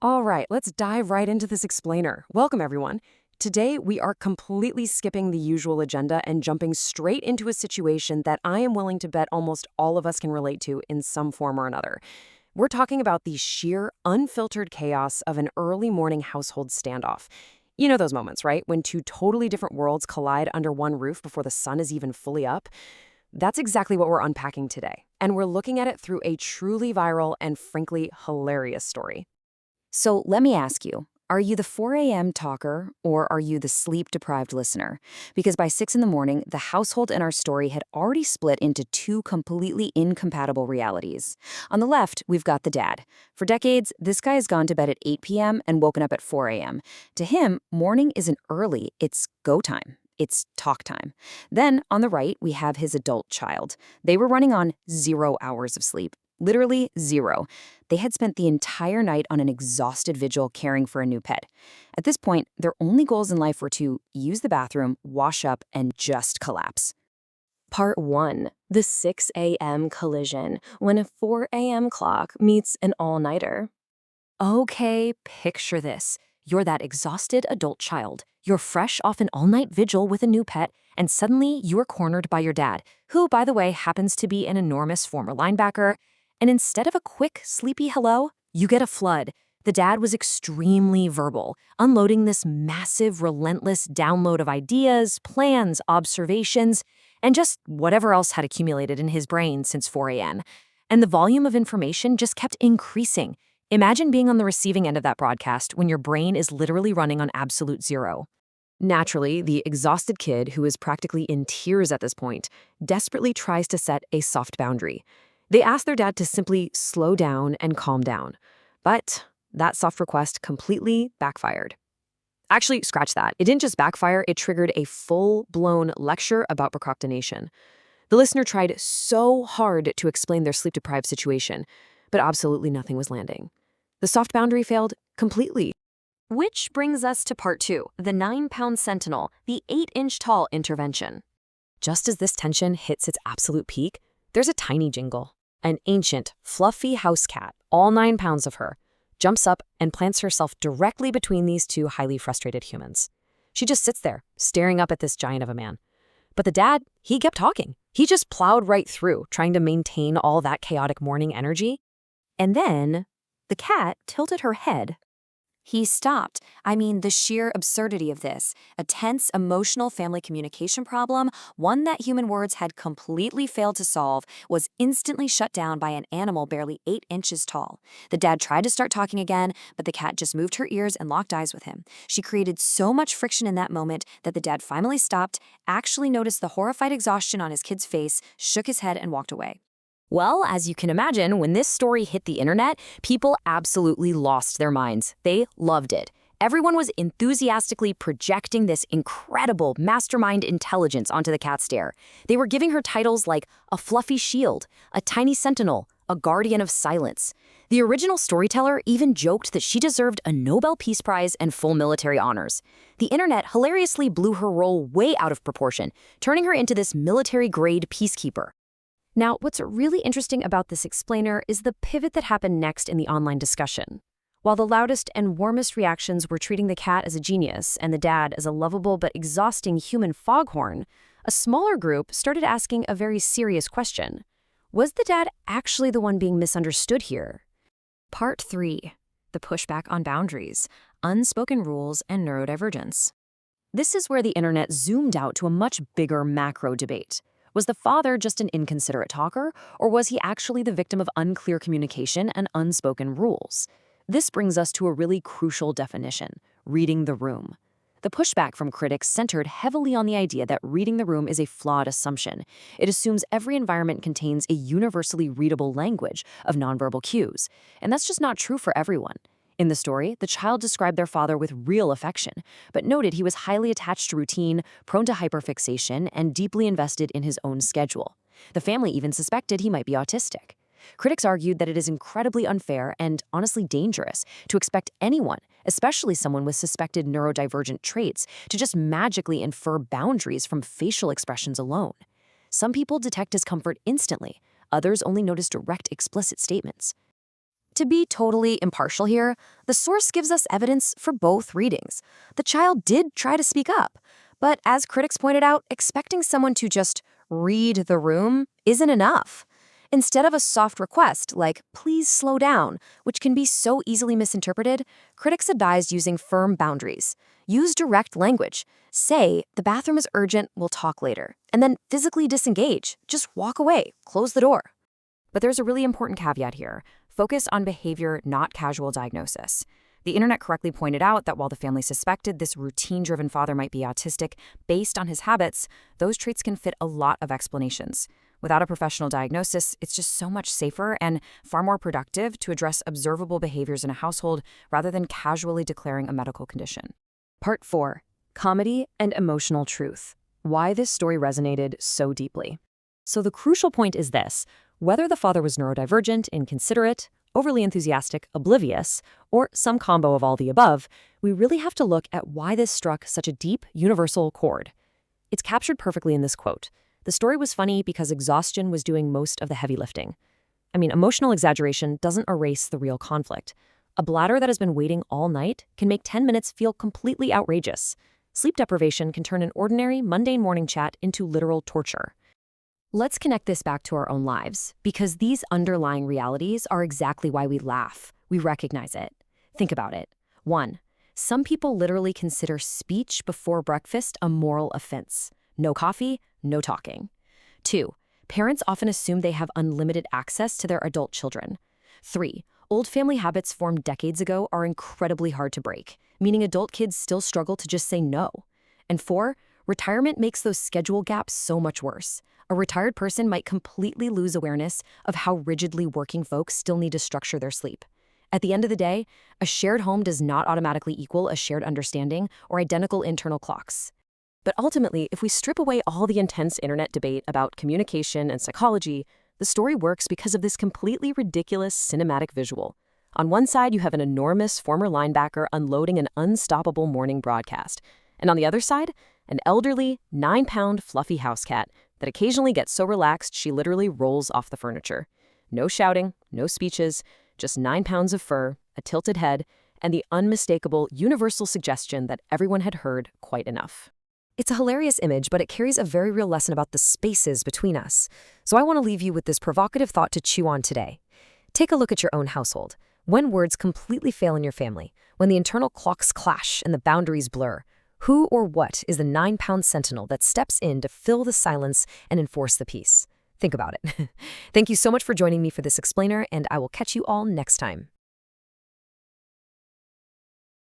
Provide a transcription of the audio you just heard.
All right, let's dive right into this explainer. Welcome, everyone. Today, we are completely skipping the usual agenda and jumping straight into a situation that I am willing to bet almost all of us can relate to in some form or another. We're talking about the sheer, unfiltered chaos of an early morning household standoff. You know those moments, right? When two totally different worlds collide under one roof before the sun is even fully up? That's exactly what we're unpacking today. And we're looking at it through a truly viral and frankly hilarious story. So let me ask you, are you the 4 a.m. talker or are you the sleep-deprived listener? Because by 6 in the morning, the household in our story had already split into two completely incompatible realities. On the left, we've got the dad. For decades, this guy has gone to bed at 8 p.m. and woken up at 4 a.m. To him, morning isn't early, it's go time. It's talk time. Then, on the right, we have his adult child. They were running on 0 hours of sleep. Literally 0. They had spent the entire night on an exhausted vigil caring for a new pet. At this point, their only goals in life were to use the bathroom, wash up, and just collapse. Part 1. The 6 a.m. collision, when a 4 a.m. clock meets an all-nighter. Okay, picture this. You're that exhausted adult child. You're fresh off an all-night vigil with a new pet, and suddenly you're cornered by your dad, who, by the way, happens to be an enormous former linebacker. And instead of a quick, sleepy hello, you get a flood. The dad was extremely verbal, unloading this massive, relentless download of ideas, plans, observations, and just whatever else had accumulated in his brain since 4 a.m. And the volume of information just kept increasing. Imagine being on the receiving end of that broadcast when your brain is literally running on absolute zero. Naturally, the exhausted kid, who is practically in tears at this point, desperately tries to set a soft boundary. They ask their dad to simply slow down and calm down. But that soft request completely backfired. Actually, scratch that. It didn't just backfire, it triggered a full-blown lecture about procrastination. The listener tried so hard to explain their sleep-deprived situation, but absolutely nothing was landing. The soft boundary failed completely. Which brings us to part 2, the 9-pound sentinel, the 8-inch tall intervention. Just as this tension hits its absolute peak, there's a tiny jingle. An ancient, fluffy house cat, all 9 pounds of her, jumps up and plants herself directly between these two highly frustrated humans. She just sits there, staring up at this giant of a man. But the dad, he kept talking. He just plowed right through, trying to maintain all that chaotic morning energy. And then, the cat tilted her head. He stopped. I mean, the sheer absurdity of this. A tense, emotional family communication problem, one that human words had completely failed to solve, was instantly shut down by an animal barely 8 inches tall. The dad tried to start talking again, but the cat just moved her ears and locked eyes with him. She created so much friction in that moment that the dad finally stopped, actually noticed the horrified exhaustion on his kid's face, shook his head, and walked away. Well, as you can imagine, when this story hit the internet, people absolutely lost their minds. They loved it. Everyone was enthusiastically projecting this incredible mastermind intelligence onto the cat stare. They were giving her titles like a fluffy shield, a tiny sentinel, a guardian of silence. The original storyteller even joked that she deserved a Nobel Peace Prize and full military honors. The internet hilariously blew her role way out of proportion, turning her into this military-grade peacekeeper. Now, what's really interesting about this explainer is the pivot that happened next in the online discussion. While the loudest and warmest reactions were treating the cat as a genius and the dad as a lovable but exhausting human foghorn, a smaller group started asking a very serious question. Was the dad actually the one being misunderstood here? Part 3. The pushback on boundaries, unspoken rules, and neurodivergence. This is where the internet zoomed out to a much bigger macro debate. Was the father just an inconsiderate talker, or was he actually the victim of unclear communication and unspoken rules? This brings us to a really crucial definition: reading the room. The pushback from critics centered heavily on the idea that reading the room is a flawed assumption. It assumes every environment contains a universally readable language of nonverbal cues, and that's just not true for everyone. In the story, the child described their father with real affection, but noted he was highly attached to routine, prone to hyperfixation, and deeply invested in his own schedule. The family even suspected he might be autistic. Critics argued that it is incredibly unfair and honestly dangerous to expect anyone, especially someone with suspected neurodivergent traits, to just magically infer boundaries from facial expressions alone. Some people detect discomfort instantly, others only notice direct, explicit statements. To be totally impartial here, the source gives us evidence for both readings. The child did try to speak up, but as critics pointed out, expecting someone to just read the room isn't enough. Instead of a soft request like, please slow down, which can be so easily misinterpreted, critics advised using firm boundaries. Use direct language. Say, the bathroom is urgent, we'll talk later. And then physically disengage. Just walk away, close the door. But there's a really important caveat here. Focus on behavior, not casual diagnosis. The internet correctly pointed out that while the family suspected this routine-driven father might be autistic based on his habits, those traits can fit a lot of explanations. Without a professional diagnosis, it's just so much safer and far more productive to address observable behaviors in a household rather than casually declaring a medical condition. Part 4. Comedy and Emotional Truth. Why this story resonated so deeply. So the crucial point is this. Whether the father was neurodivergent, inconsiderate, overly enthusiastic, oblivious, or some combo of all the above, we really have to look at why this struck such a deep, universal chord. It's captured perfectly in this quote. The story was funny because exhaustion was doing most of the heavy lifting. I mean, emotional exaggeration doesn't erase the real conflict. A bladder that has been waiting all night can make 10 minutes feel completely outrageous. Sleep deprivation can turn an ordinary, mundane morning chat into literal torture. Let's connect this back to our own lives, because these underlying realities are exactly why we laugh. We recognize it. Think about it. 1. Some people literally consider speech before breakfast a moral offense. No coffee, no talking. 2. Parents often assume they have unlimited access to their adult children. 3. Old family habits formed decades ago are incredibly hard to break, meaning adult kids still struggle to just say no. And 4. Retirement makes those schedule gaps so much worse. A retired person might completely lose awareness of how rigidly working folks still need to structure their sleep. At the end of the day, a shared home does not automatically equal a shared understanding or identical internal clocks. But ultimately, if we strip away all the intense internet debate about communication and psychology, the story works because of this completely ridiculous cinematic visual. On one side, you have an enormous former linebacker unloading an unstoppable morning broadcast. And on the other side, an elderly, 9-pound fluffy house cat that occasionally gets so relaxed she literally rolls off the furniture. No shouting, no speeches, just 9 pounds of fur, a tilted head, and the unmistakable universal suggestion that everyone had heard quite enough. It's a hilarious image, but it carries a very real lesson about the spaces between us. So I want to leave you with this provocative thought to chew on today. Take a look at your own household. When words completely fail in your family, when the internal clocks clash and the boundaries blur, who or what is the 9-pound sentinel that steps in to fill the silence and enforce the peace? Think about it. Thank you so much for joining me for this explainer, and I will catch you all next time.